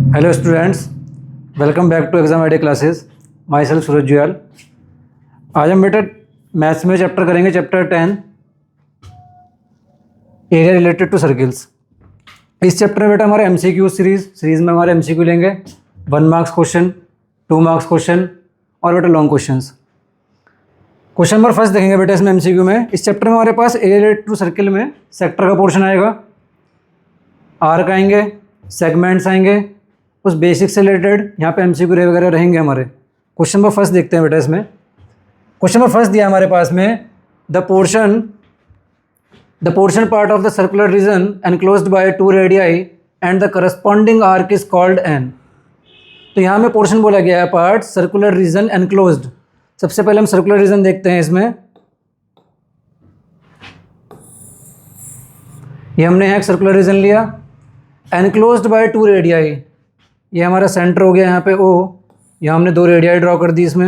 Hello students, welcome back to exam ID classes. Myself Suraj Juyal. आज हम बेटा maths में चैप्टर करेंगे, chapter 10 area related to circles. इस चैप्टर में बेटा हमारे एमसीक्यू सीरीज में हमारे एमसीक्यू लेंगे 1 मार्क्स क्वेश्चन, 2 मार्क्स क्वेश्चन और बेटा long questions. Question number first देखेंगे बेटा इसमें एमसीक्यू में। इस चैप्टर में हमारे पास एरिया रिलेटेड टू सर्किल में सेक्टर का पोर्शन आएगा, आर्क आएंगे, सेगमेंट्स आएंगे, उस बेसिक से रिलेटेड यहाँ पे एमसीक्यू वगैरह रहेंगे हमारे। क्वेश्चन नंबर फर्स्ट देखते हैं बेटा इसमें। क्वेश्चन नंबर फर्स्ट दिया हमारे पास में, the portion part of the circular region enclosed bye 2 radii and the corresponding arc is called an. तो यहाँ में पोर्शन बोला गया है पार्ट सर्कुलर रीजन एनक्लोज्ड। सबसे पहले हम सर्कुलर रीजन देखते हैं इसमें। ये हमने यहाँ एक सर्कुलर रीजन लिया, एनक्लोज्ड बाय 2 रेडियाई, ये हमारा सेंटर हो गया यहाँ पे O, यहाँ हमने 2 रेडियाई ड्रॉ कर दी इसमें।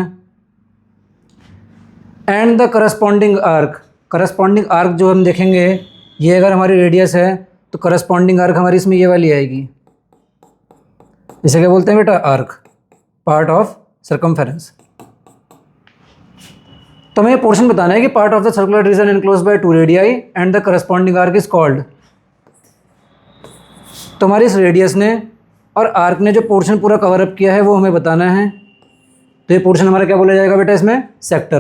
एंड द करस्पॉन्डिंग आर्क जो हम देखेंगे, ये अगर हमारी रेडियस है तो करस्पॉन्डिंग आर्क हमारी इसमें ये वाली आएगी। इसे क्या बोलते हैं बेटा? Arc, part of circumference. तो हमें ये पोर्शन बताना है कि part of the circular region enclosed bye 2 radii and the corresponding arc is called. तो हमारी इस रेडियस ने और आर्क ने जो पोर्शन पूरा कवर अप किया है वो हमें बताना है। तो ये पोर्शन हमारा क्या बोला जाएगा बेटा इसमें? सेक्टर।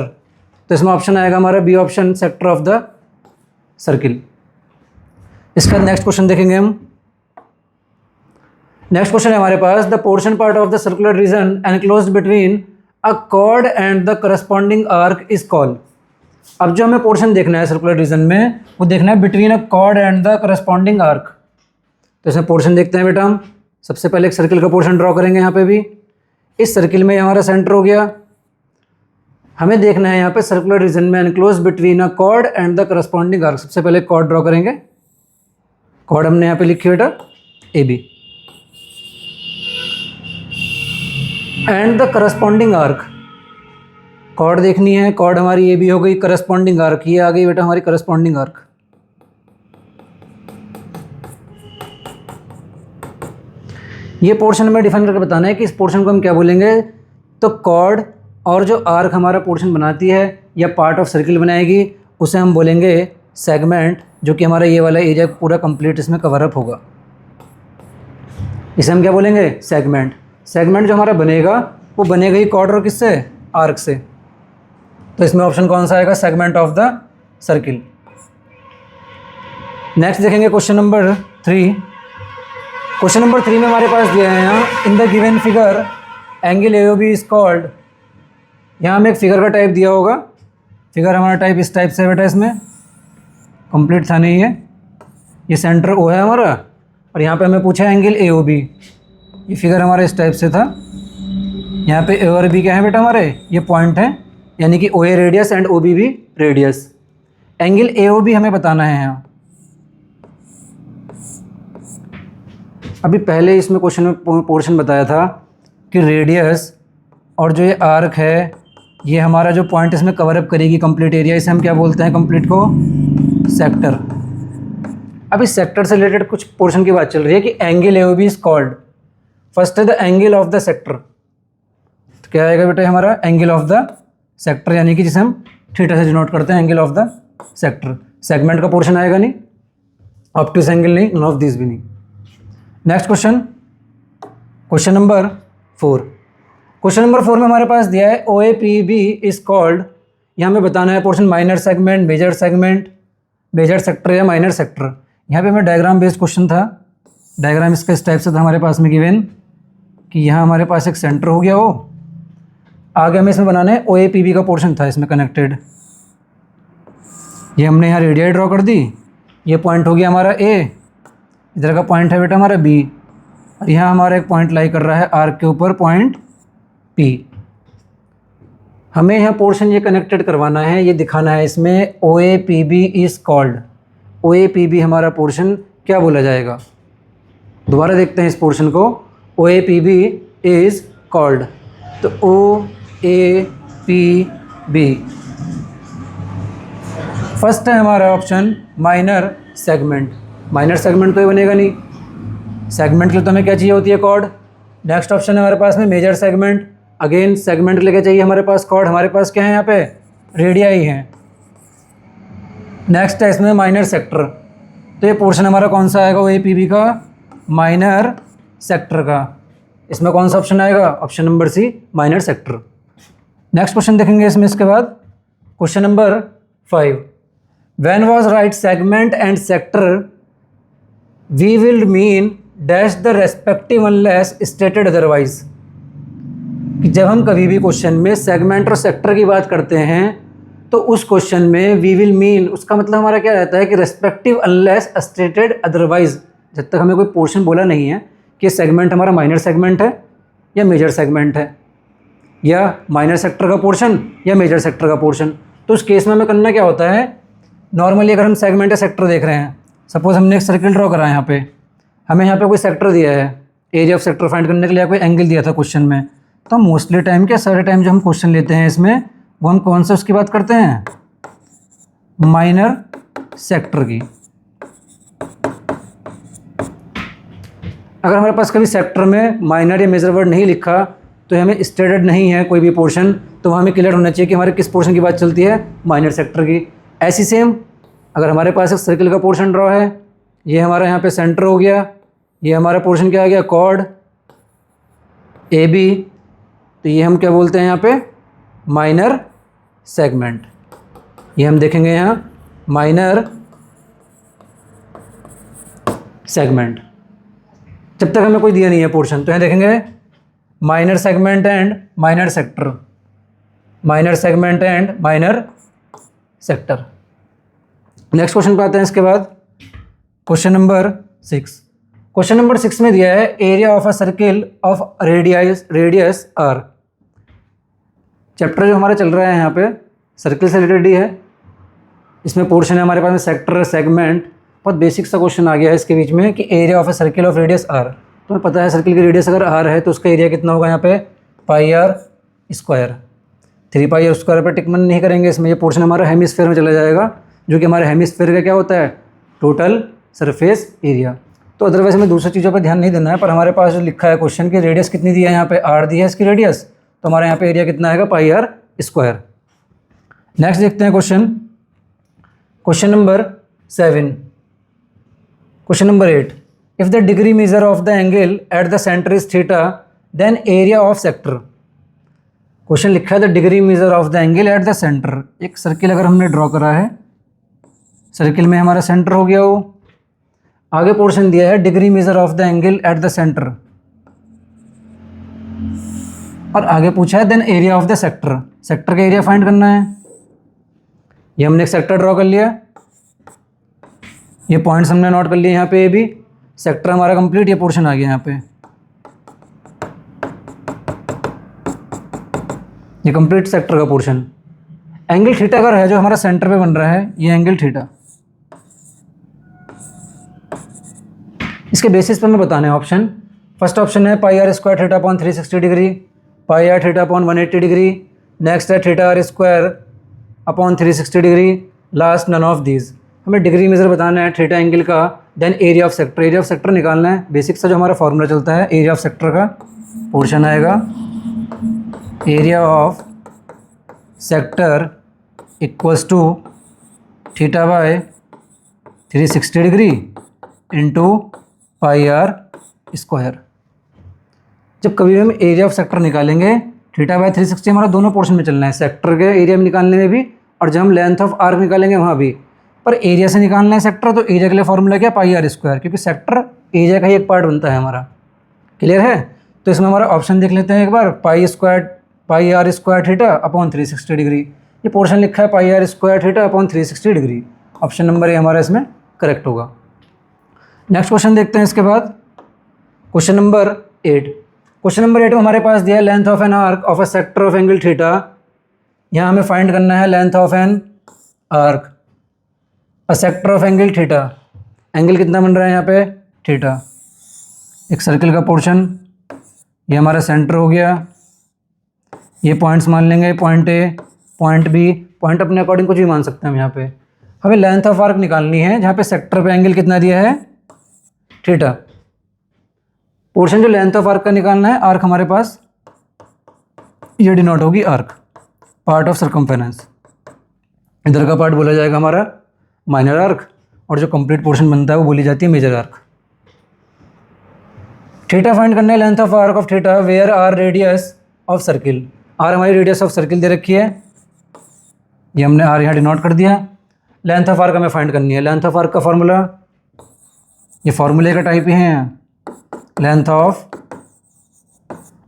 तो इसमें ऑप्शन आएगा हमारा B option, sector of the circle. इसका नेक्स्ट क्वेश्चन देखेंगे हम। नेक्स्ट क्वेश्चन है हमारे पास, the portion part of the circular region enclosed between a chord and the corresponding arc is called. अब जो हमें पोर्शन देखना है सर्कुलर रीजन में, वो देखना है between a chord and the corresponding arc. तो इसमें पोर्शन देखते हैं बेटा हम। सबसे पहले एक सर्किल का पोर्शन ड्रॉ करेंगे यहाँ पे भी। इस सर्किल में हमारा सेंटर हो गया। हमें देखना है यहाँ पे सर्कुलर रीजन में enclose between a chord and the corresponding arc. सबसे पहले कॉर्ड ड्रॉ करेंगे। कॉर्ड हमने यहाँ पे लिखी बेटा AB, and the corresponding arc. Chord देखनी है, कॉर्ड हमारी AB हो गई, करस्पॉन्डिंग आर्क ये आ गई बेटा हमारी करस्पॉन्डिंग आर्क। ये पोर्शन हमें डिफाइन करके बताना है कि इस पोर्शन को हम क्या बोलेंगे। तो कॉर्ड और जो आर्क हमारा पोर्शन बनाती है या पार्ट ऑफ सर्किल बनाएगी, उसे हम बोलेंगे सेगमेंट, जो कि हमारा ये वाला एरिया पूरा कंप्लीट इसमें कवर अप होगा। इसे हम क्या बोलेंगे? सेगमेंट। सेगमेंट जो हमारा बनेगा वो बनेगा ही कॉर्ड और किससे? आर्क से। तो इसमें ऑप्शन कौन सा आएगा? Segment of the circle. Next देखेंगे क्वेश्चन नंबर 3। क्वेश्चन नंबर 3 में हमारे पास दिया है यहाँ, in the given figure angle AOB is called. यहाँ हमें एक फिगर का टाइप दिया होगा। फिगर हमारा टाइप इस टाइप से है बेटा, इसमें कंप्लीट था नहीं है। ये सेंटर O है हमारा और यहाँ पे हमें पूछा एंगल AOB। ये फिगर हमारा इस टाइप से था। यहाँ पे A और B क्या है बेटा हमारे? ये पॉइंट है, यानी कि OA रेडियस एंड OB भी रेडियस। एंगल AOB हमें बताना है यहाँ। अभी पहले इसमें क्वेश्चन में पोर्शन बताया था कि रेडियस और जो ये आर्क है, ये हमारा जो पॉइंट इसमें कवर अप करेगी कंप्लीट एरिया, इसे हम क्या बोलते हैं? कंप्लीट को सेक्टर। अब इस सेक्टर से रिलेटेड कुछ पोर्शन की बात चल रही है कि angle AOB is called. First है the angle of the sector. तो क्या आएगा बेटा हमारा? एंगल ऑफ द सेक्टर, यानी कि जिसे हम थीटा से डिनोट करते हैं, angle of the sector. Segment का पोर्शन आएगा नहीं, ऑब्ट्यूस एंगल नहीं, नॉन ऑफ दिस भी नहीं। Next question, question number 4। Question number 4 में हमारे पास दिया है OAPB इज कॉल्ड। यहाँ हमें बताना है portion minor segment, major segment, major sector या माइनर सेक्टर। यहाँ पे हमें डायग्राम बेस्ड क्वेश्चन था। डायग्राम इसका इस टाइप से था हमारे पास में गिवन कि यहाँ हमारे पास एक सेंटर हो गया हो, आगे हमें इसमें बनाना है OAPB का पोर्शन था इसमें कनेक्टेड। ये हमने यहाँ रेडियाई ड्रॉ कर दी। ये पॉइंट हो गया हमारा A, इधर का पॉइंट है बेटा हमारा B, और यहाँ हमारा एक पॉइंट लाई कर रहा है आर्क के ऊपर, पॉइंट P। हमें यहाँ पोर्शन ये कनेक्टेड करवाना है, ये दिखाना है इसमें OAPB इज कॉल्ड। OAPB हमारा पोर्शन क्या बोला जाएगा? दोबारा देखते हैं इस पोर्शन को। OAPB इज कॉल्ड, तो OAPB फर्स्ट है हमारा option minor segment. Minor segment तो ये बनेगा नहीं। सेगमेंट के लिए तो हमें क्या चाहिए होती है? कॉर्ड। नेक्स्ट ऑप्शन है हमारे पास में मेजर सेगमेंट, अगेन सेगमेंट लेके चाहिए हमारे पास कॉर्ड, हमारे पास क्या है यहाँ पे रेडियाई हैं। नेक्स्ट है इसमें माइनर सेक्टर, तो ये पोर्शन हमारा कौन सा आएगा, वो APB का माइनर सेक्टर का। इसमें कौन सा ऑप्शन आएगा, option number C minor sector. Next question देखेंगे इसमें इसके बाद question number 5, when was right segment and sector we will mean dash the respective unless stated otherwise. कि जब हम कभी भी क्वेश्चन में सेगमेंट और सेक्टर की बात करते हैं तो उस क्वेश्चन में वी विल मीन उसका मतलब हमारा क्या रहता है कि रेस्पेक्टिव अनलेस स्टेटेड अदरवाइज, जब तक हमें कोई पोर्शन बोला नहीं है कि सेगमेंट हमारा माइनर सेगमेंट है या मेजर सेगमेंट है, या माइनर सेक्टर का पोर्शन या मेजर सेक्टर का पोर्शन, तो उस केस में हमें करना क्या होता है, नॉर्मली अगर हम सेगमेंट या सेक्टर देख रहे हैं, सपोज हमने एक सर्किल ड्रॉ करा है, यहाँ पे हमें यहाँ पे कोई सेक्टर दिया है, एरिया ऑफ सेक्टर फाइंड करने के लिए कोई एंगल दिया था क्वेश्चन में, तो मोस्टली टाइम क्या सारे टाइम जो हम क्वेश्चन लेते हैं इसमें वो हम कौन सा उसकी बात करते हैं, माइनर सेक्टर की। अगर हमारे पास कभी सेक्टर में माइनर या मेजर वर्ड नहीं लिखा तो हमें स्टेटेड नहीं है कोई भी पोर्शन, तो हमें क्लियर होना चाहिए कि हमारे किस पोर्शन की बात चलती है, माइनर सेक्टर की। ऐसी सेम अगर हमारे पास एक सर्किल का पोर्शन ड्रॉ है, ये हमारा यहाँ पे सेंटर हो गया, ये हमारा पोर्शन क्या आ गया, कॉर्ड AB, तो ये हम क्या बोलते हैं यहाँ पे माइनर सेगमेंट। ये हम देखेंगे यहाँ माइनर सेगमेंट। जब तक हमें कोई दिया नहीं है पोर्शन तो यहाँ देखेंगे minor segment and minor sector, minor segment and minor sector. Next question पे आते हैं इसके बाद क्वेश्चन नंबर 6। क्वेश्चन नंबर 6 में दिया है area of a circle of radius R। Chapter जो हमारा चल रहा है यहाँ पे सर्किल से रिलेटेड ही है, इसमें पोर्शन है हमारे पास में सेक्टर सेगमेंट। बहुत बेसिक सा क्वेश्चन आ गया है इसके बीच में कि area of a circle of radius R। तुम्हें पता है सर्किल की रेडियस अगर R है तो उसका एरिया कितना होगा, यहाँ पे πr²। 3πr² पर टिकमन नहीं करेंगे, इसमें ये पोर्शन हमारा हेमिस्फेयर में चला जाएगा, जो कि हमारे हेमिस्फेयर का क्या होता है, टोटल सरफेस एरिया। तो अदरवाइज हमें दूसरी चीज़ों पर ध्यान नहीं देना है, पर हमारे पास जो लिखा है क्वेश्चन की रेडियस कितनी दी है, यहाँ पे R दी है इसकी रेडियस, तो हमारे यहाँ पे एरिया कितना आएगा, πr²। नेक्स्ट देखते हैं question number 7। Question number 8, if the degree measure of the angle at the centre is theta then area of sector. Question लिखा है the degree measure of the angle at the centre. एक circle अगर हमने draw करा है, circle में हमारा centre हो गया, वो आगे पोर्शन दिया है degree measure of the angle at the centre, और आगे पूछा है then area of the sector. Sector का एरिया फाइंड करना है। ये हमने एक सेक्टर ड्रॉ कर लिया, ये पॉइंट्स हमने नोट कर लिए यहाँ पे, भी सेक्टर हमारा कंप्लीट, ये पोर्शन आ गया यहाँ पे, ये कंप्लीट सेक्टर का पोर्शन। एंगल थीटा अगर है जो हमारा सेंटर पे बन रहा है, ये एंगल थीटा, इसके बेसिस पे हमें बताने हैं ऑप्शन। फर्स्ट ऑप्शन है πr² theta upon 360 degree, πr theta upon 180 degree, next है theta r² upon 360 degree, last none of these. हमें डिग्री मेजर बताना है थीटा एंगल का, then area of sector, area of sector निकालना है। Basic सा जो हमारा फॉर्मूला चलता है, एरिया ऑफ सेक्टर का पोर्शन आएगा area of sector equals to theta by 360 degree into πr²। जब कभी भी हम एरिया ऑफ सेक्टर निकालेंगे, थीटा बाय 360 हमारा दोनों पोर्शन में चलना है, सेक्टर के एरिया में निकालने में भी और जब हम लेंथ ऑफ आर्क निकालेंगे वहाँ भी। पर एरिया से निकालना है सेक्टर, तो एरिया के लिए फॉर्मूला क्या, πr², क्योंकि सेक्टर एरिया का ही एक पार्ट बनता है हमारा। क्लियर है? तो इसमें हमारा ऑप्शन देख लेते हैं एक बार, πr² थीटा अपॉन 360 डिग्री। ये पोर्शन लिखा है πr² theta upon 360 degree. Option number A हमारा इसमें करेक्ट होगा। नेक्स्ट क्वेश्चन देखते हैं इसके बाद, क्वेश्चन नंबर 8। क्वेश्चन नंबर 8 में हमारे पास दिया है length of an arc of a sector of angle theta. यहाँ हमें फाइंड करना है length of an arc a sector of angle theta. Angle कितना बन रहा है यहाँ पे, थीटा। एक सर्किल का पोर्शन, ये हमारा सेंटर हो गया, ये पॉइंट्स मान लेंगे, point A, point B, point अपने अकॉर्डिंग कुछ भी मान सकते हैं हम। यहाँ पे हमें लेंथ ऑफ आर्क निकालनी है, जहाँ पे सेक्टर पे एंगल कितना दिया है, थीटा। पोर्शन जो लेंथ ऑफ आर्क का निकालना है, आर्क हमारे पास ये डिनोट होगी आर्क, पार्ट ऑफ सर्कमफेरेंस। इधर का पार्ट बोला जाएगा हमारा माइनर आर्क, और जो कंप्लीट पोर्शन बनता है वो बोली जाती है मेजर आर्क। थीटा फाइंड करना है length of arc of theta where r radius of circle. R हमारी रेडियस ऑफ सर्किल दे रखी है, ये हमने आर यहाँ डिनोट कर दिया। लेंथ ऑफ आर्क हमें फाइंड करनी है। लेंथ ऑफ आर्क का फॉर्मूला, ये फॉर्मूले का टाइप ही है लेंथ ऑफ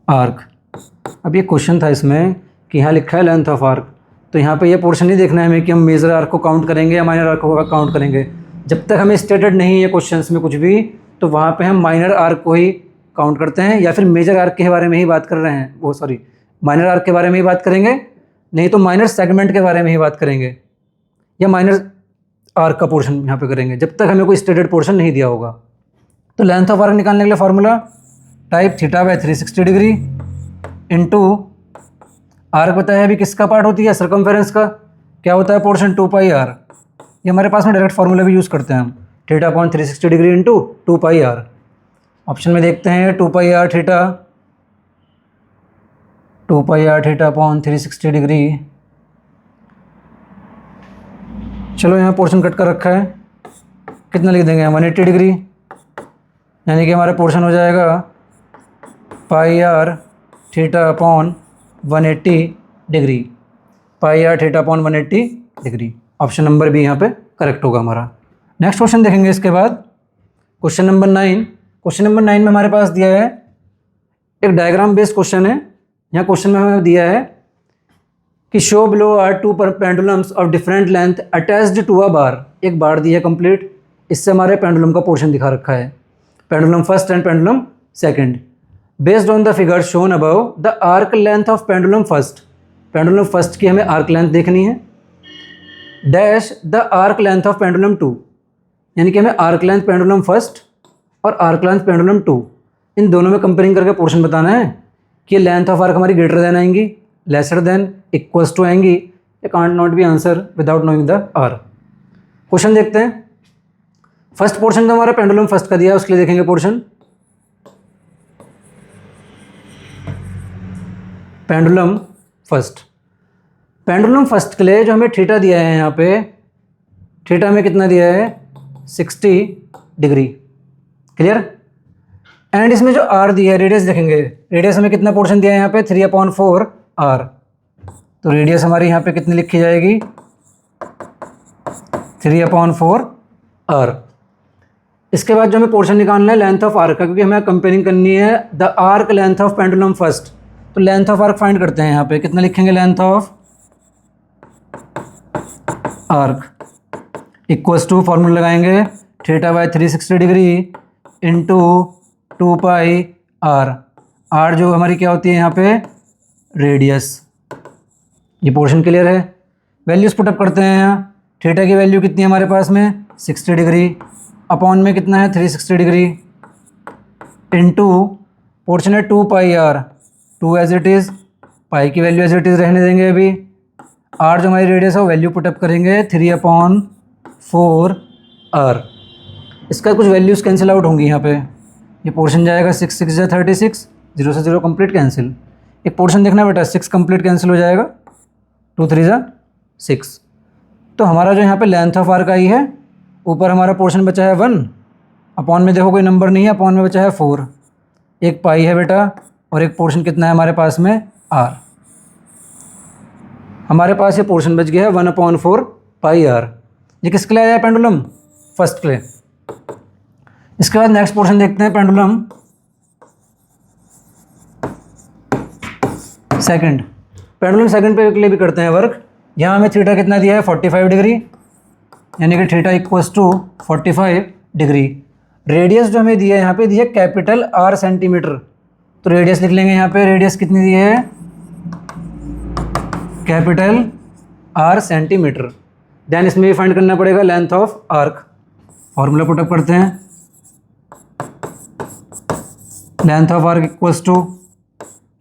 आर्क। अब ये क्वेश्चन था इसमें कि यहाँ लिखा है लेंथ ऑफ आर्क, तो यहाँ पे ये पोर्शन नहीं देखना है हमें कि हम मेजर आर्क को काउंट करेंगे या माइनर आर्क को काउंट करेंगे। जब तक हमें स्टेटेड नहीं है क्वेश्चंस में कुछ भी, तो वहाँ पे हम माइनर आर्क को ही काउंट करते हैं, या फिर मेजर आर्क के बारे में ही बात कर रहे हैं, वो सॉरी माइनर आर्क के बारे में ही बात करेंगे, नहीं तो माइनर सेगमेंट के बारे में ही बात करेंगे, या माइनर आर्क का पोर्शन यहाँ पे करेंगे, जब तक हमें कोई स्टेटेड पोर्शन नहीं दिया होगा। तो लेंथ ऑफ आर्क निकालने के लिए formula type theta by 360 degree into arc बताया है अभी किसका पार्ट होती है, सर्कमफेरेंस का, क्या होता है पोर्शन 2 पाई आर। ये हमारे पास में डायरेक्ट फार्मूला भी यूज़ करते हैं हम, theta upon 360 degree into 2 pi R. Option में देखते हैं 2 pi are theta, 2 pi are theta upon 360 degree. चलो यहाँ पोर्शन कट कर रखा है, कितना लिख देंगे 180 डिग्री, यानी कि हमारा पोर्शन हो जाएगा pi are theta upon 180 degree, pi are theta upon 180 degree. Option number भी यहाँ पे करेक्ट होगा हमारा। नेक्स्ट क्वेश्चन देखेंगे इसके बाद, क्वेश्चन नंबर 9। क्वेश्चन नंबर 9 में हमारे पास दिया है एक डायग्राम बेस्ड क्वेश्चन है। यहाँ क्वेश्चन में हमें दिया है कि show below are two pendulums of different length attached to a bar. एक बार दी है कंप्लीट, इससे हमारे पेंडुलम का पोर्शन दिखा रखा है, pendulum first and pendulum second. Based on the figure shown above the arc length of pendulum first, pendulum first की हमें आर्क लेंथ देखनी है, dash the arc length of pendulum two, यानी कि हमें आर्क लेंथ पेंडुलम फर्स्ट और arc length pendulum two, इन दोनों में कंपेयरिंग करके पोर्शन बताना है कि लेंथ ऑफ आर्क हमारी ग्रेटर देन आएंगी, लेसर देन, इक्वल्स टू आएंगी। ये can't not be answer without knowing the r. Question देखते हैं। फर्स्ट पोर्शन तो हमारा पेंडुलम फर्स्ट का दिया है, उसके लिए देखेंगे portion pendulum first. Pendulum first के लिए जो हमें थीटा दिया है, यहाँ पे थीटा में कितना दिया है 60 डिग्री, क्लियर। एंड इसमें जो आर दिया है, रेडियस देखेंगे, रेडियस हमें कितना पोर्शन दिया है यहाँ पे 3/4 आर, तो रेडियस हमारी यहाँ पे कितनी लिखी जाएगी 3/4 आर। इसके बाद जो हमें पोर्शन निकालना है लेंथ ऑफ आर्क का, क्योंकि हमें कंपेयरिंग करनी है the arc length of pendulum first, तो लेंथ ऑफ आर्क फाइंड करते हैं। यहाँ पे कितना लिखेंगे length of arc equals to formula लगाएंगे theta by 360 degree into 2 pi r. R जो हमारी क्या होती है यहाँ पे रेडियस। ये पोर्शन क्लियर है। वैल्यूज पुटअप करते हैं यहाँ। थीटा की वैल्यू कितनी है हमारे पास में 60 डिग्री, अपॉन में कितना है 360 डिग्री, इंटू पोर्शन है 2 pi r, 2 as it is, पाई की वैल्यू एज इट इज़ रहने देंगे अभी। आर जो हमारी रेडियस है वो वैल्यू पुटअप करेंगे 3/4 आर। इसका कुछ वैल्यूज़ कैंसिल आउट होंगी यहाँ पे। ये पोर्शन जाएगा 6 6 या 36, 0 से 0 कंप्लीट कैंसिल। एक पोर्शन देखना बेटा, 6 कंप्लीट कैंसिल हो जाएगा, 2 3 जा 6। तो हमारा जो यहाँ पे लेंथ ऑफ आर्क आई है, ऊपर हमारा पोर्शन बचा है 1, अपॉन में देखो कोई नंबर नहीं है, अपॉन में बचा है 4, एक पाई है बेटा, और एक पोर्शन कितना है हमारे पास में आर। हमारे पास ये पोर्शन बच गया है 1/4 पाई आर। ये किसके लिए आया है पेंडुलम फर्स्ट के लिए। इसके बाद नेक्स्ट पोर्शन देखते हैं पेंडुलम सेकंड। पेंडुलम सेकंड पे के लिए भी करते हैं वर्क। यहाँ हमें थीटा कितना दिया है 45 डिग्री, यानी कि theta equals to 45 degree. Radius जो हमें दिया है यहाँ पे दिया कैपिटल आर सेंटीमीटर, तो रेडियस लिख लेंगे यहाँ पे। रेडियस कितनी दी है कैपिटल आर सेंटीमीटर। देन इसमें भी फाइंड करना पड़ेगा length of arc. Formula put up करते हैं, length of arc equals to,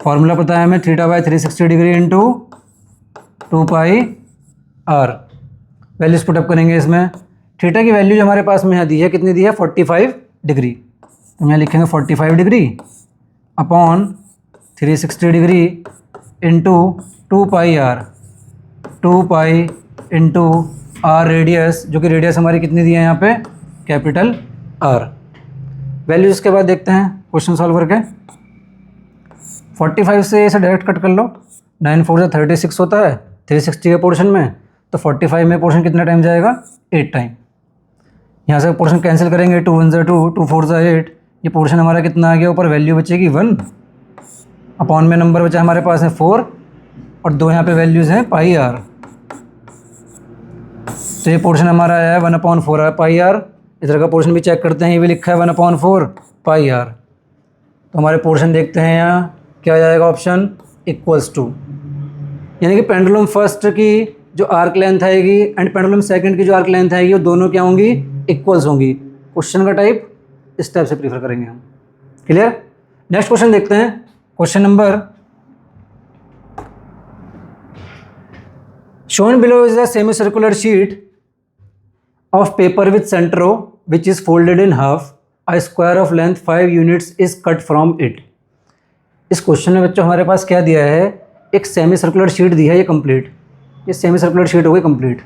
formula पता है हमें theta by 360 degree into 2 pi r. Values put up करेंगे इसमें। थीटा की वैल्यू जो हमारे पास में यहाँ दी है कितनी दी है 45 डिग्री। तो यहाँ लिखेंगे 45 degree upon 360 degree into 2 pi r, 2 pi into r radius, जो कि रेडियस हमारी कितनी दी है यहाँ पे, कैपिटल आर। वैल्यूज़ के बाद देखते हैं क्वेश्चन सॉल्व करके। 45 से इसे डायरेक्ट कट कर लो, 9 4 से 36 होता है 360 के पोर्शन में, तो 45 में पोर्शन कितना टाइम जाएगा, 8 टाइम। यहाँ से पोर्शन कैंसिल करेंगे, 2 1 2, 2 4 8, ये पोर्शन हमारा कितना आ गया, ऊपर वैल्यू बचेगी 1, अपॉन में नंबर बचा हमारे पास है 4, और 2 यहाँ पे वैल्यूज़ हैं पाई आर, तो ये पोर्शन हमारा आया है 1/4 पाई आर। इधर का पोर्शन भी चेक करते हैं, ये भी लिखा है 1/4 पाई आर। तो हमारे पोर्शन देखते हैं यहाँ क्या जाएगा, ऑप्शन इक्वल्स टू, यानी कि पेंडुलम फर्स्ट की जो आर्क लेंथ आएगी एंड पेंडुलम सेकंड की जो आर्क लेंथ आएगी वो दोनों क्या होंगी, इक्वल्स होंगी। क्वेश्चन का टाइप इस टाइप से प्रीफर करेंगे हम। क्लियर। नेक्स्ट क्वेश्चन देखते हैं, question number shown below is a semi circular sheet of paper with center O which is folded in half, a square of length 5 units is cut from it। इस question में बच्चों हमारे पास क्या दिया है, एक सेमी सर्कुलर शीट दी है, ये कंप्लीट, ये सेमी सर्कुलर शीट हो गई कंप्लीट।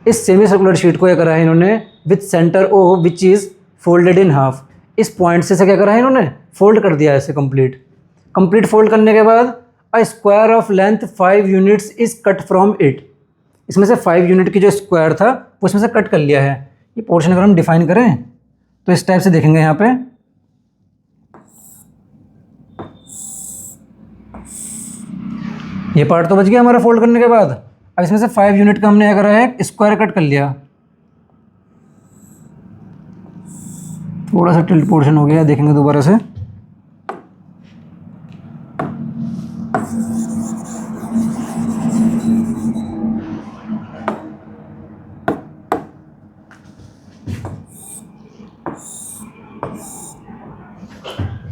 इस सेमी सर्कुलर शीट को क्या करा है इन्होंने, with centre O which is folded in half, इस पॉइंट से क्या करा है इन्होंने, फोल्ड कर दिया है इसे कंप्लीट फोल्ड करने के बाद a square of length 5 units is cut from it, इसमें से 5 यूनिट की जो स्क्वायर था वो इसमें से कट कर लिया है। ये पोर्शन अगर हम डिफाइन करें तो इस टाइप से देखेंगे यहाँ पे, ये पार्ट तो बच गया हमारा फोल्ड करने के बाद। अब इसमें से 5 यूनिट का हमने क्या करा है, स्क्वायर कट कर लिया, थोड़ा सा टिल्ट पोर्शन हो गया, देखेंगे दोबारा से।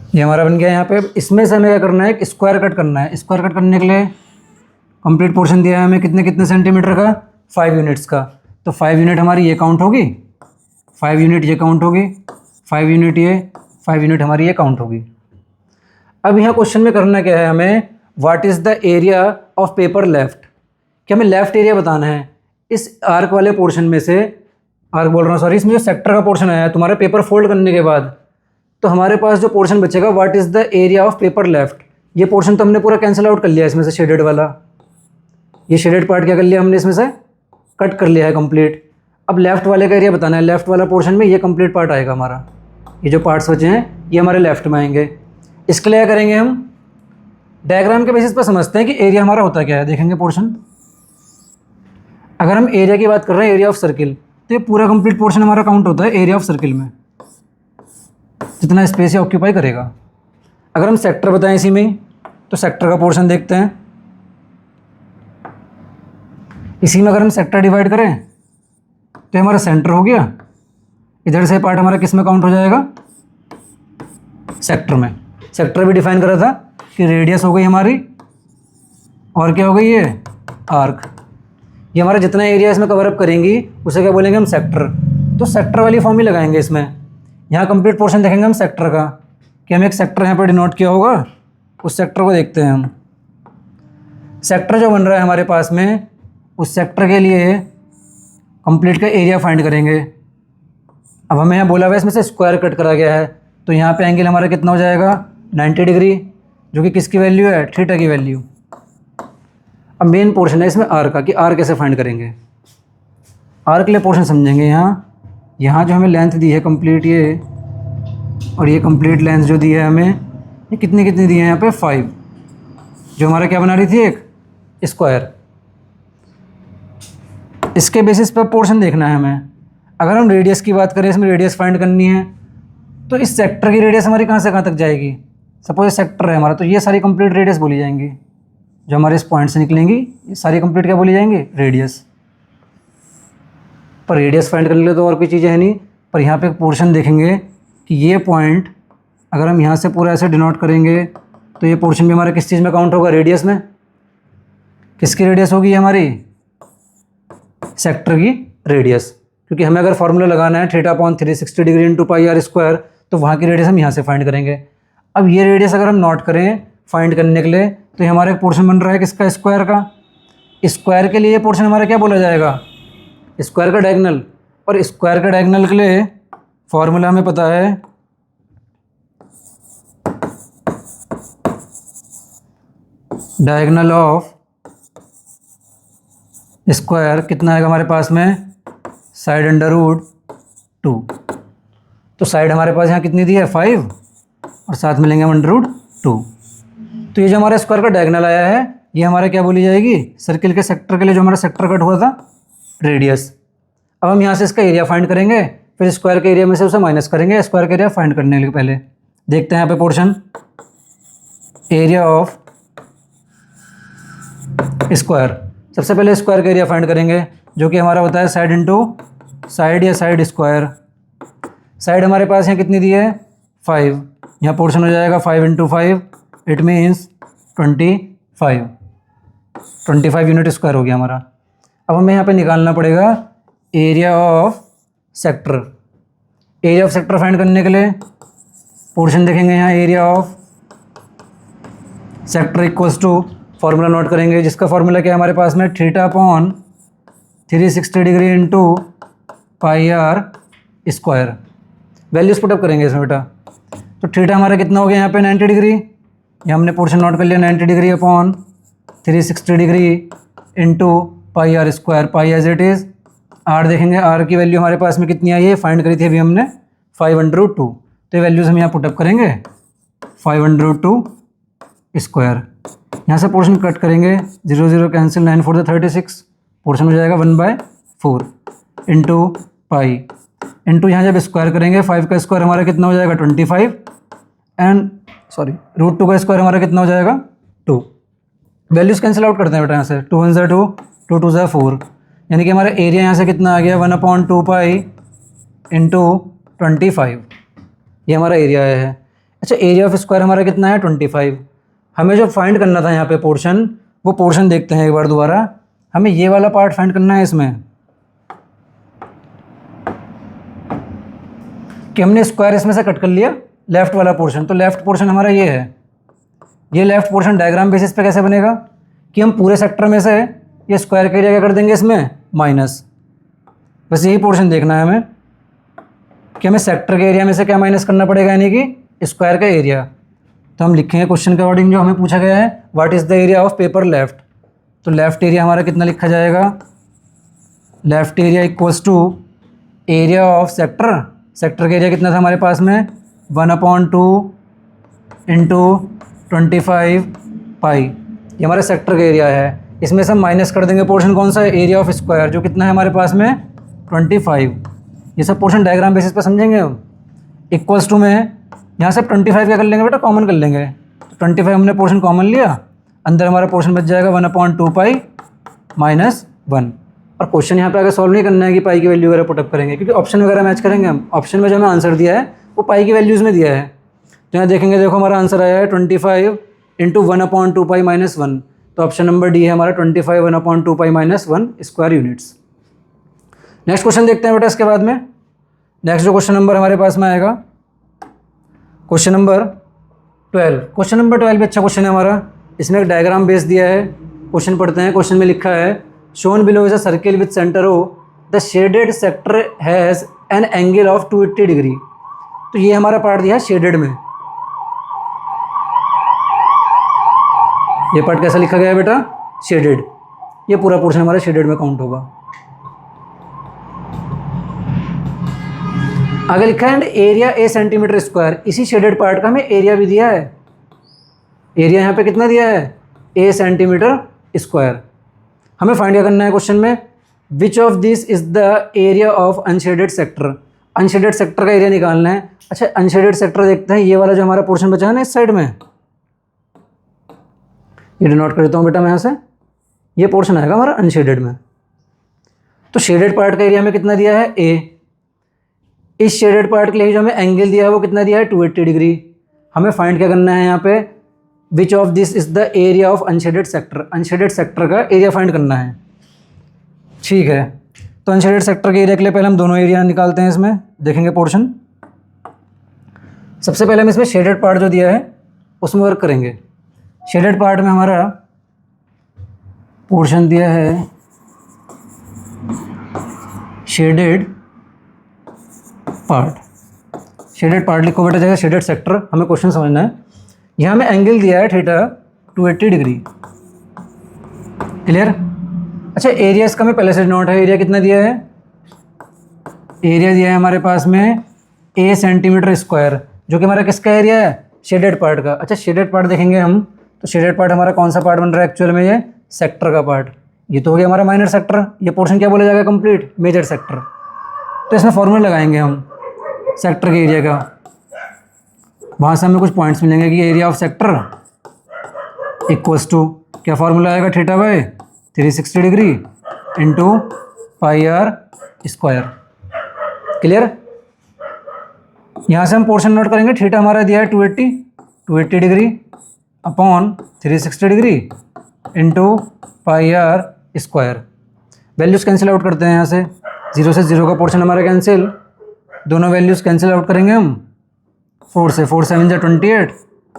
ये हमारा बन गया यहाँ पे। इसमें से हमें क्या करना है, एक स्क्वायर कट करना है। स्क्वायर कट करने के लिए कंप्लीट पोर्शन दिया है हमें कितने कितने सेंटीमीटर का, 5 यूनिट्स का। तो 5 यूनिट हमारी ये काउंट होगी, 5 यूनिट ये काउंट होगी, 5 यूनिट ये, 5 यूनिट हमारी ये काउंट होगी। अब यहाँ क्वेश्चन में करना क्या है हमें, what is the area of paper left, कि हमें लेफ्ट एरिया बताना है इस आर्क वाले पोर्शन में से। आर्क बोल रहा हूँ सॉरी, इसमें जो सेक्टर का पोर्शन आया है तुम्हारे पेपर फोल्ड करने के बाद, तो हमारे पास जो पोर्शन बचेगा, what is the area of paper left, ये पोर्शन तो हमने पूरा कैंसिल आउट कर लिया इसमें से, शेडेड वाला, ये शेडेड पार्ट क्या कर लिया हमने इसमें से कट कर लिया है कंप्लीट। अब लेफ्ट वाले का एरिया बताना है, लेफ्ट वाला पोर्शन में ये कंप्लीट पार्ट आएगा हमारा, ये जो पार्ट्स बचे हैं ये हमारे लेफ्ट में आएंगे। इसके लिए क्या करेंगे हम, डायग्राम के बेसिस पर समझते हैं कि एरिया हमारा होता क्या है। देखेंगे पोर्शन, अगर हम एरिया की बात कर रहे हैं, एरिया ऑफ सर्किल, तो ये पूरा कंप्लीट पोर्शन हमारा काउंट होता है एरिया ऑफ सर्किल में, जितना स्पेस ये ऑक्यूपाई करेगा। अगर हम सेक्टर बताएं इसी में, तो सेक्टर का पोर्शन देखते हैं। इसी में अगर हम सेक्टर डिवाइड करें तो हमारा सेंटर हो गया, इधर से पार्ट हमारा किस में काउंट हो जाएगा, सेक्टर में। सेक्टर भी डिफाइन करा था कि रेडियस हो गई हमारी, और क्या हो गई ये आर्क। ये हमारा जितना एरिया इसमें कवर अप करेंगी उसे क्या बोलेंगे हम, सेक्टर। तो सेक्टर वाली फॉर्म ही लगाएंगे इसमें। यहाँ कंप्लीट पोर्शन देखेंगे हम सेक्टर का, कि हमें एक सेक्टर यहाँ पर डिनोट किया होगा, उस सेक्टर को देखते हैं हम। सेक्टर जो बन रहा है हमारे पास में, उस सेक्टर के लिए कंप्लीट का एरिया फाइंड करेंगे। अब हमें यहाँ बोला हुआ है इसमें से स्क्वायर कट करा गया है, तो यहाँ पे एंगल हमारा कितना हो जाएगा, 90 डिग्री, जो कि किसकी वैल्यू है, थीटा की वैल्यू। अब मेन पोर्शन है इसमें आर का, कि आर कैसे फाइंड करेंगे। आर के लिए पोर्शन समझेंगे। यहाँ जो हमें लेंथ दी है कंप्लीट ये, और ये कंप्लीट लेंथ जो दी है हमें, ये कितनी कितनी दी है यहाँ पे, 5, जो हमारा क्या बना रही थी, एक स्क्वायर। इसके बेसिस पर पोर्शन देखना है हमें। अगर हम रेडियस की बात करें, इसमें रेडियस फाइंड करनी है, तो इस सेक्टर की रेडियस हमारी कहाँ से कहाँ तक जाएगी। सपोज सेक्टर है हमारा, तो ये सारी कंप्लीट रेडियस बोली जाएंगी, जो हमारे इस पॉइंट से निकलेंगी, ये सारी कंप्लीट क्या बोली जाएंगी, रेडियस। पर रेडियस फाइंड करने के लिए तो और कोई चीज़ें है नहीं, पर यहाँ पे एक पोर्शन देखेंगे कि ये पॉइंट अगर हम यहाँ से पूरा ऐसे डिनोट करेंगे, तो ये पोर्शन भी हमारा किस चीज़ में काउंट होगा, रेडियस में। किसकी रेडियस होगी हमारी, सेक्टर की रेडियस। क्योंकि हमें अगर फॉर्मूला लगाना है theta upon 360 degree into pi r square, तो वहाँ की रेडियस हम यहाँ से फाइंड करेंगे। अब ये रेडियस अगर हम नोट करें फाइंड करने के लिए, तो ये हमारा एक पोर्शन बन रहा है किसका, स्क्वायर का। स्क्वायर के लिए ये पोर्शन हमारा क्या बोला जाएगा, स्क्वायर का डायगोनल। और स्क्वायर का डायगोनल के लिए फॉर्मूला हमें पता है, डायगोनल ऑफ स्क्वायर कितना आएगा हमारे पास में, साइड अंडर रूट 2। तो साइड हमारे पास यहाँ कितनी दी है, 5, और साथ में लेंगे हम अंडर रूट 2। तो ये जो हमारा स्क्वायर का डायगोनल आया है, ये हमारे क्या बोली जाएगी, सर्किल के सेक्टर के लिए जो हमारा सेक्टर कट हुआ था, रेडियस। अब हम यहाँ से इसका एरिया फाइंड करेंगे, फिर स्क्वायर के एरिया में से उसे माइनस करेंगे। स्क्वायर का एरिया फाइंड करने के पहले देखते हैं यहाँ पे पोर्शन, एरिया ऑफ स्क्वायर। सबसे पहले स्क्वायर का एरिया फाइंड करेंगे, जो कि हमारा होता है साइड इंटू साइड या साइड स्क्वायर। साइड हमारे पास यहाँ कितनी दी है, 5, यहाँ पोर्शन हो जाएगा 5 into 5, it means 25 unit square हो गया हमारा। अब हमें यहाँ पे निकालना पड़ेगा area of sector. Area of sector find करने के लिए पोर्शन देखेंगे, यहाँ area of sector equals to, formula note करेंगे, जिसका फार्मूला क्या है हमारे पास में, theta upon 360 degree into pi r square. Values put up करेंगे इसमें बेटा। तो थीटा हमारा कितना हो गया यहाँ पे, 90 डिग्री। ये हमने पोर्शन नोट कर लिया, 90 degree upon 360 degree into pi r square, pi as it is. R देखेंगे, आर की वैल्यू हमारे पास में कितनी आई है, फाइंड करी थी अभी हमने, 5/2। तो ये वैल्यूज़ हम यहाँ पुटअप करेंगे, 5/2 स्क्वायर। यहाँ से पोर्शन कट करेंगे, 0 0 कैंसिल, 9 4 36, पोर्शन हो जाएगा 1/4 इंटू पाई इंटू यहाँ जब स्क्वायर करेंगे, 5 का स्क्वायर हमारा कितना हो जाएगा, 25, एंड सॉरी √2 का स्क्वायर हमारा कितना हो जाएगा, 2। वैल्यूज़ कैंसिल आउट करते हैं बेटा यहाँ से, 2 1 2, 2 2 4, यानी कि हमारा एरिया यहाँ से कितना आ गया, 1/2 पाई इंटू 25। ये हमारा एरिया है। अच्छा, एरिया ऑफ स्क्वायर हमारा कितना है, 25। हमें जो फाइंड करना था यहाँ पे पोर्शन, वो पोर्शन देखते हैं एक बार दोबारा। हमें ये वाला पार्ट फाइंड करना है इसमें, कि हमने स्क्वायर इसमें से कट कर लिया लेफ्ट वाला पोर्शन। तो लेफ्ट पोर्शन हमारा ये है। ये लेफ्ट पोर्शन डायग्राम बेसिस पे कैसे बनेगा, कि हम पूरे सेक्टर में से ये स्क्वायर का एरिया क्या कर देंगे इसमें, माइनस। बस यही पोर्शन देखना है हमें, कि हमें सेक्टर के एरिया में से क्या माइनस करना पड़ेगा, यानी कि स्क्वायर का एरिया। तो हम लिखेंगे क्वेश्चन के अकॉर्डिंग जो हमें पूछा गया है, what is the area of paper left. तो लेफ्ट एरिया हमारा कितना लिखा जाएगा, left area equals to area of sector. Sector का एरिया कितना था हमारे पास में, 1/2 इंटू 25 पाई। ये हमारा सेक्टर का एरिया है। इसमें से हम माइनस कर देंगे पोर्शन कौन सा है, एरिया ऑफ स्क्वायर, जो कितना है हमारे पास में, 25। ये सब पोर्शन डायग्राम बेसिस पे समझेंगे हम। इक्वल्स टू में यहाँ से 25 क्या कर लेंगे बेटा, कॉमन कर लेंगे। तो 25 हमने पोर्शन कॉमन लिया, अंदर हमारा पोर्शन बच जाएगा 1/2 पाई -1। और क्वेश्चन यहाँ पे आगे सॉल्व नहीं करना है कि पाई की वैल्यू वगैरह पुटअप करेंगे, क्योंकि ऑप्शन वगैरह मैच करेंगे हम। ऑप्शन में जो हमें आंसर दिया है वो पाई की वैल्यूज़ में दिया है। तो यहाँ देखेंगे, देखो हमारा आंसर आया है 25 इंटू 1/2 पाई -1। तो ऑप्शन नंबर डी है हमारा 25 1/2 पाई -1 स्क्वायर यूनिट्स। नेक्स्ट क्वेश्चन देखते हैं बेटा। इसके बाद में नेक्स्ट जो क्वेश्चन नंबर हमारे पास में आएगा, क्वेश्चन नंबर 12। क्वेश्चन नंबर 12 भी अच्छा क्वेश्चन है हमारा। इसमें एक डायग्राम बेस दिया है, क्वेश्चन पढ़ते हैं। क्वेश्चन में लिखा है, shown below is a circle with centre O, the shaded sector has an angle of 280 degree. तो ये हमारा पार्ट दिया है शेडेड में। ये पार्ट कैसा लिखा गया है बेटा, शेडेड। ये पूरा पोर्शन हमारा शेडेड में काउंट होगा। आगे लिखा है एरिया ए सेंटीमीटर स्क्वायर। इसी शेडेड पार्ट का हमें एरिया भी दिया है। एरिया यहाँ पे कितना दिया है, ए सेंटीमीटर स्क्वायर। हमें फाइंड क्या करना है क्वेश्चन में, विच of this is the area of unshaded sector. Unshielded sector का एरिया निकालना है। अच्छा, अनशेडेड सेक्टर देखते हैं, ये वाला जो हमारा पोर्शन बचा है ना इस साइड में, ये डिनोट कर देता हूँ बेटा मैं यहाँ से। ये पोर्शन आएगा हमारा अनशेडेड में। तो शेडेड पार्ट का एरिया में कितना दिया है, ए। इस शेडेड पार्ट के लिए जो हमें एंगल दिया है वो कितना दिया है, 280 डिग्री। हमें फाइंड क्या करना है यहाँ पे, विच of this is the area of unshaded sector. Unshielded sector का एरिया फाइंड करना है। ठीक है, तो अनशेडेड सेक्टर के एरिया के लिए पहले हम दोनों एरिया निकालते हैं। इसमें देखेंगे पोर्शन, सबसे पहले हम इसमें शेडेड पार्ट जो दिया है उसमें वर्क करेंगे। शेडेड पार्ट में हमारा पोर्शन दिया है शेडेड पार्ट। शेडेड पार्ट लिखो बेटा जगह शेडेड सेक्टर, हमें क्वेश्चन समझना है। यहाँ हमें एंगल दिया है थीटा 280 डिग्री। क्लियर? अच्छा, एरिया इसका हमें पहले से नोट है। एरिया कितना दिया है? एरिया दिया है हमारे पास में a सेंटीमीटर स्क्वायर, जो कि हमारा किसका एरिया है? शेडेड पार्ट का। अच्छा, शेडेड पार्ट देखेंगे हम तो शेडेड पार्ट हमारा कौन सा पार्ट बन रहा है एक्चुअल में? ये सेक्टर का पार्ट। ये तो हो गया हमारा माइनर सेक्टर। ये पोर्शन क्या बोला जाएगा? Complete major sector. तो इसमें फॉर्मूला लगाएंगे हम सेक्टर के एरिया का। वहाँ से हमें कुछ पॉइंट्स मिलेंगे कि area of sector equals to क्या फॉर्मूला आएगा? Theta by 360 degree into pi r square. Clear? यहाँ से हम पोर्शन नोट करेंगे। थीटा हमारा दिया है 280 degree upon 360 degree into pi r square. Values cancel out करते हैं यहाँ से। 0 से 0 का पोर्शन हमारा कैंसिल, दोनों वैल्यूज़ कैंसिल आउट करेंगे हम 4 से। 4 7 जा 28,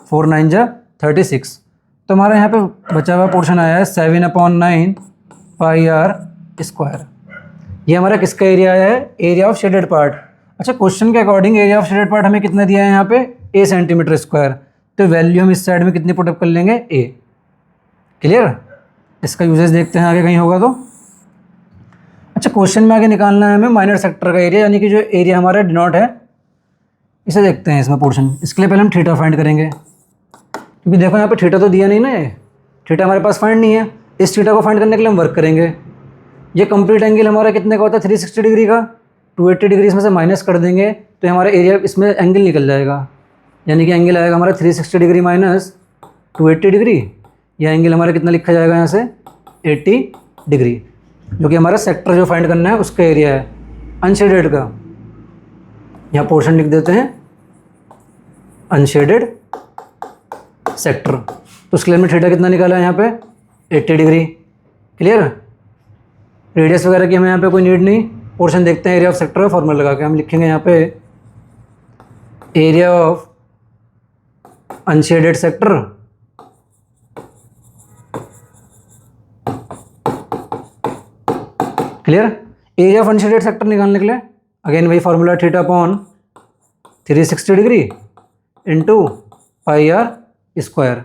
4 9 जा 36। तो हमारा यहाँ पे बचा हुआ पोर्शन आया है 7/9 पाई आर स्क्वायर। ये हमारा किसका एरिया है? Area of shaded part. अच्छा, क्वेश्चन के according area of shaded part हमें कितना दिया है यहाँ पे? a centimetre square. तो वैल्यू हम इस साइड में कितनी पुटअप कर लेंगे? a। क्लियर? इसका यूजेस देखते हैं आगे कहीं होगा तो। अच्छा, क्वेश्चन में आगे निकालना है हमें माइनर सेक्टर का एरिया, यानी कि जो एरिया हमारा डिनोट है, इसे देखते हैं इसमें पोर्शन। इसके लिए पहले हम थीटा फाइंड करेंगे, क्योंकि देखो यहाँ पे थीटा तो दिया नहीं ना, है थीटा हमारे पास फाइंड नहीं है। इस थीटा को फाइंड करने के लिए हम वर्क करेंगे। ये कंप्लीट एंगल हमारा कितने का होता है? 360 डिग्री का। 280 डिग्री इसमें से माइनस कर देंगे तो हमारा एरिया इसमें एंगल निकल जाएगा, यानी कि एंगल आएगा हमारा 360 डिग्री माइनस 280 डिग्री। यह एंगल हमारा कितना लिखा जाएगा यहाँ से? 80 डिग्री, जो कि हमारा सेक्टर जो फाइंड करना है उसका एरिया है अनशेडेड का। यहाँ पोर्शन लिख देते हैं अनशेडेड सेक्टर। तो उसके लिए हमने थीटा कितना निकाला है यहाँ पे? 80 डिग्री। क्लियर? रेडियस वगैरह की हमें यहाँ पे कोई नीड नहीं। पोर्शन देखते हैं एरिया ऑफ सेक्टर का फॉर्मूला लगा के। हम लिखेंगे यहाँ पे area of unshaded sector clear? Area of unshaded sector निकालने के लिए अगेन वही formula theta upon 360 degree into pi r square.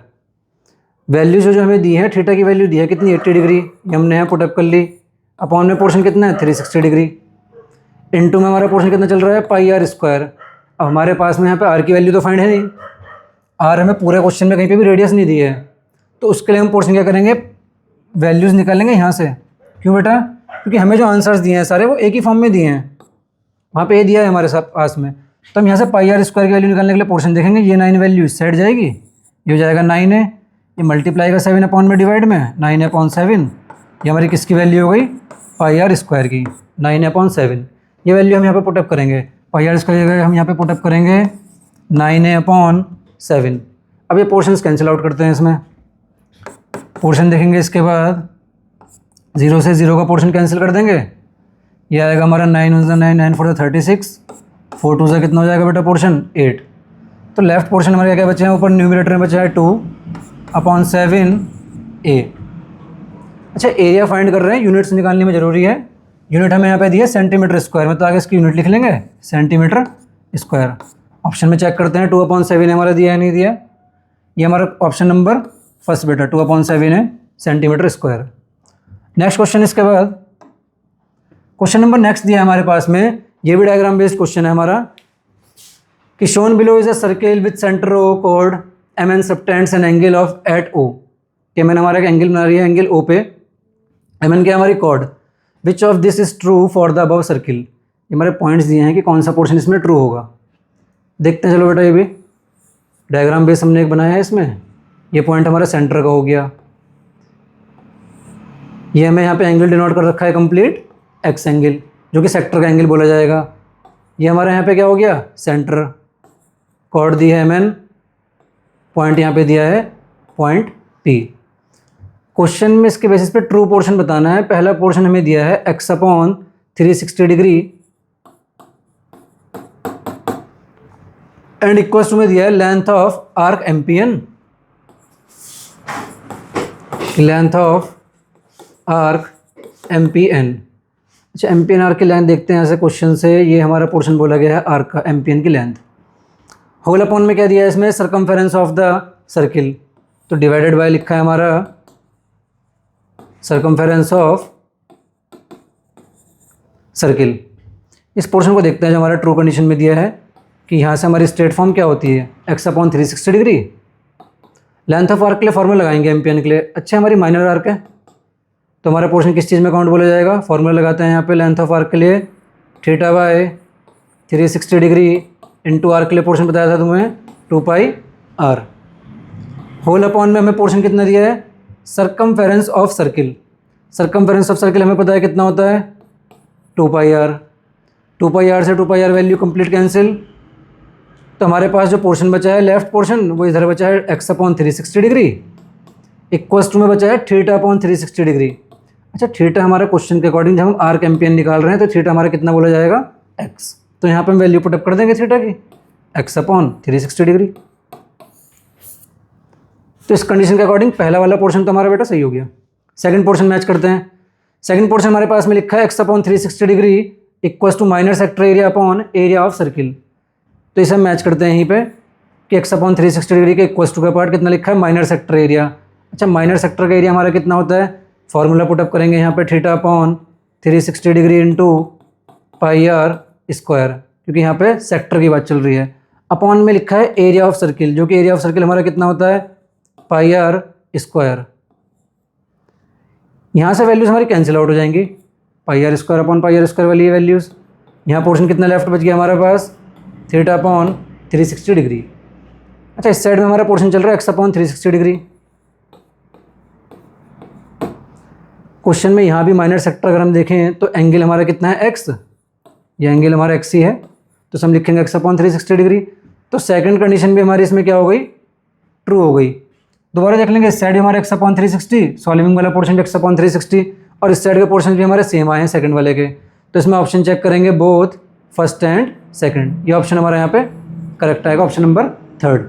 Value जो हमें दी है, थीटा की वैल्यू दी है कितनी? 80 डिग्री। ये हमने यहाँ पुटअप कर ली। अपॉन में पोर्शन कितना है? 360 डिग्री। इंटू में हमारा पोर्शन कितना चल रहा है? पाई आर स्क्वायर। अब हमारे पास में यहाँ पे आर की वैल्यू तो फाइंड है नहीं। आर हमें पूरे क्वेश्चन में कहीं पे भी रेडियस नहीं दी है, तो उसके लिए हम पोर्शन क्या करेंगे? वैल्यूज़ निकालेंगे यहाँ से। क्यों बेटा? क्योंकि हमें जो आंसर्स दिए हैं सारे वो एक ही फॉर्म में दिए हैं। वहाँ पे ए दिया है हमारे साथ पास में, तो हम यहाँ से पाई आर स्क्वायर की वैल्यू निकालने के लिए पोर्शन देखेंगे। ये 9 वैल्यू इस साइड जाएगी, ये हो जाएगा 9 है। ये मल्टीप्लाई का 7 अपॉन में डिवाइड में 9/7। ये हमारी किसकी वैल्यू हो गई? पाई आर स्क्वायर की 9/7। ये वैल्यू हम यहाँ पे पुटअप करेंगे। पाई आर स्क्वायर हम यहाँ पे पुटअप करेंगे 9/7। अब ये पोर्शंस कैंसिल आउट करते हैं। इसमें पोर्शन देखेंगे, इसके बाद 0 से 0 का पोर्शन कैंसिल कर देंगे। ये आएगा हमारा 9 1 9 9 4 36, 4 2 कितना हो जाएगा बेटा पोर्शन? 8। तो लेफ्ट पोर्शन हमारे क्या बचे हैं? ऊपर न्यूमरेटर में बचा है 2/7a। अच्छा, एरिया फाइंड कर रहे हैं, यूनिट्स निकालने में ज़रूरी है। यूनिट हमें यहाँ पे दिया सेंटीमीटर स्क्वायर में, तो आगे इसकी यूनिट लिख लेंगे सेंटीमीटर स्क्वायर। ऑप्शन में चेक करते हैं 2/7 हमारा दिया है नहीं दिया। ये हमारा ऑप्शन नंबर फर्स्ट बेटा 2/7 है सेंटीमीटर स्क्वायर। नेक्स्ट क्वेश्चन, इसके बाद क्वेश्चन नंबर नेक्स्ट दिया है हमारे पास में। ये भी डायग्राम बेस्ड क्वेश्चन है हमारा कि shown below is a circle with centre O कोड M N subtends an angle of at O. के मैंने हमारा एक एंगल बना रही है एंगल ओ पे, एम एन क्या हमारी chord. Which of this is true for the above circle. ये हमारे पॉइंट्स दिए हैं कि कौन सा पोर्शन इसमें ट्रू होगा। देखते हैं चलो बेटा। ये भी डायग्राम बेस हमने एक बनाया है इसमें। ये पॉइंट हमारा सेंटर का हो गया। ये हमें यहाँ पे एंगल डिनोट कर रखा है कंप्लीट एक्स एंगल, जो कि सेक्टर का एंगल बोला जाएगा। ये हमारे यहाँ पे क्या हो गया? सेंटर। कॉर्ड दी है एम एन, पॉइंट यहाँ पे दिया है पॉइंट पी। क्वेश्चन में इसके बेसिस पे ट्रू पोर्शन बताना है। पहला पोर्शन हमें दिया है x/360 degree and equals to में दिया है length of arc M P N, length of arc M P N. अच्छा, एम्पियन आर्क की लेंथ देखते हैं ऐसे क्वेश्चन से, ये हमारा पोर्शन बोला गया है आर्क का, एम्पियन की लेंथ। होल अपॉन में क्या दिया है इसमें, सरकमफेरेंस ऑफ द सर्किल, तो डिवाइडेड बाय लिखा है हमारा सरकमफेरेंस ऑफ सर्किल। इस पोर्शन को देखते हैं जो हमारा ट्रू कंडीशन में दिया है कि यहाँ से हमारी स्ट्रेट फॉर्म क्या होती है, x/360 degree. Length of arc के लिए फॉर्मूला लगाएंगे एम्पियन के लिए। अच्छा, हमारी माइनर आर्क है तो हमारा पोर्शन किस चीज़ में काउंट बोला जाएगा, फॉर्मूला लगाते हैं यहाँ पे लेंथ ऑफ आर्क के लिए θ/360 डिग्री इंटू आर्क के लिए पोर्शन बताया था तुम्हें 2πr। होल अपॉन में हमें पोर्शन कितना दिया है, circumference of circle. Circumference of circle हमें पता है कितना होता है 2πr। 2πr से 2πr वैल्यू कंप्लीट कैंसिल, तो हमारे पास जो पोर्शन बचा है लेफ्ट पोर्शन वो इधर बचा है x/360 डिग्री, इक्वल्स टू में बचा है θ/360 डिग्री। अच्छा, थीटा हमारा क्वेश्चन के अकॉर्डिंग जब हम आर्क एम्पियन निकाल रहे हैं तो थीटा हमारा कितना बोला जाएगा, x। तो यहाँ पे हम वैल्यू पुटअप कर देंगे थीटा की x/360 डिग्री। तो इस कंडीशन के अकॉर्डिंग पहला वाला पोर्शन तो हमारा बेटा सही हो गया। सेकंड पोर्शन मैच करते हैं। सेकंड पोर्शन हमारे पास में लिखा है x/360 degree equals to minor sector area upon area of circle. तो इसे हम मैच करते हैं यहीं पे कि x/360 डिग्री के इक्वल्स टू का पार्ट कितना लिखा है, माइनर सेक्टर एरिया। अच्छा, माइनर सेक्टर का एरिया हमारा कितना होता है, फॉर्मूला पुटअप करेंगे यहाँ पे θ/360 डिग्री इंटू πr स्क्वायर, क्योंकि यहाँ पे सेक्टर की बात चल रही है। अपॉन में लिखा है एरिया ऑफ सर्किल, जो कि एरिया ऑफ सर्किल हमारा कितना होता है πr स्क्वायर। यहाँ से वैल्यूज़ हमारी कैंसिल आउट हो जाएंगी, πr square upon πr square वाली वैल्यूज़। यहाँ पोर्शन कितना लेफ्ट बच गया हमारे पास θ/360 डिग्री। अच्छा, इस साइड में हमारा पोर्शन चल रहा है x/360 डिग्री। क्वेश्चन में यहाँ भी माइनर सेक्टर अगर हम देखें तो एंगल हमारा कितना है x, ये एंगल हमारा x ही है, तो हम लिखेंगे x/360 डिग्री। तो सेकंड कंडीशन भी हमारी इसमें क्या हो गई, ट्रू हो गई। दोबारा देख लेंगे, इस साइड हमारे x/360, सॉल्विंग वाला पोर्शन भी x/360 और इस साइड के पोर्शन भी हमारे सेम आए हैं सेकंड वाले के। तो इसमें ऑप्शन चेक करेंगे बोथ फर्स्ट एंड सेकंड, ये ऑप्शन हमारा यहाँ पे करेक्ट आएगा, ऑप्शन नंबर 3।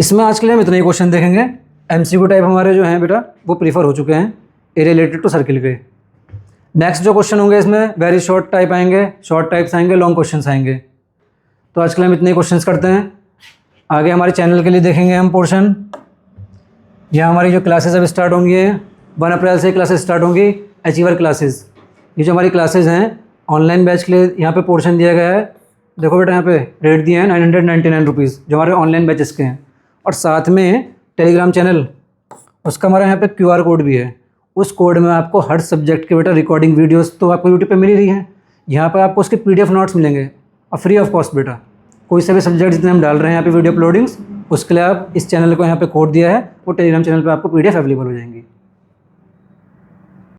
इसमें आज के लिए हम इतना ही क्वेश्चन देखेंगे। MCQ टाइप हमारे जो हैं बेटा वो प्रीफर हो चुके हैं ए रिलेटेड टू सर्किल के। नेक्स्ट जो क्वेश्चन होंगे इसमें वेरी शॉर्ट टाइप आएंगे, शॉर्ट टाइप्स आएंगे, लॉन्ग क्वेश्चंस आएंगे। तो आज के लिए हम इतने ही क्वेश्चंस करते हैं। आगे हमारे चैनल के लिए देखेंगे हम पोर्शन, यहाँ हमारी जो क्लासेस अब स्टार्ट होंगी 1 अप्रैल से क्लासेस स्टार्ट होंगी, अचीवर क्लासेस। ये जो हमारी क्लासेस हैं ऑनलाइन बैच के लिए यहाँ पे पोर्शन दिया गया है। देखो बेटा, यहाँ पे रेट दिए हैं 999 रुपीज़ जो हमारे ऑनलाइन बैचेस के हैं, और साथ में टेलीग्राम चैनल उसका हमारा यहाँ पे QR कोड भी है। उस कोड में आपको हर सब्जेक्ट के बेटा रिकॉर्डिंग वीडियोस तो आपको यूट्यूब पे मिल ही रही हैं, यहाँ पे आपको उसके PDF नोट्स मिलेंगे और फ्री ऑफ कॉस्ट बेटा। कोई से भी सब्जेक्ट जितने हम डाल रहे हैं यहाँ पे वीडियो अपलोडिंग्स, उसके लिए आप इस चैनल को यहाँ पे कोड दिया है, वो टेलीग्राम चैनल पे आपको PDF अवेलेबल हो जाएंगी।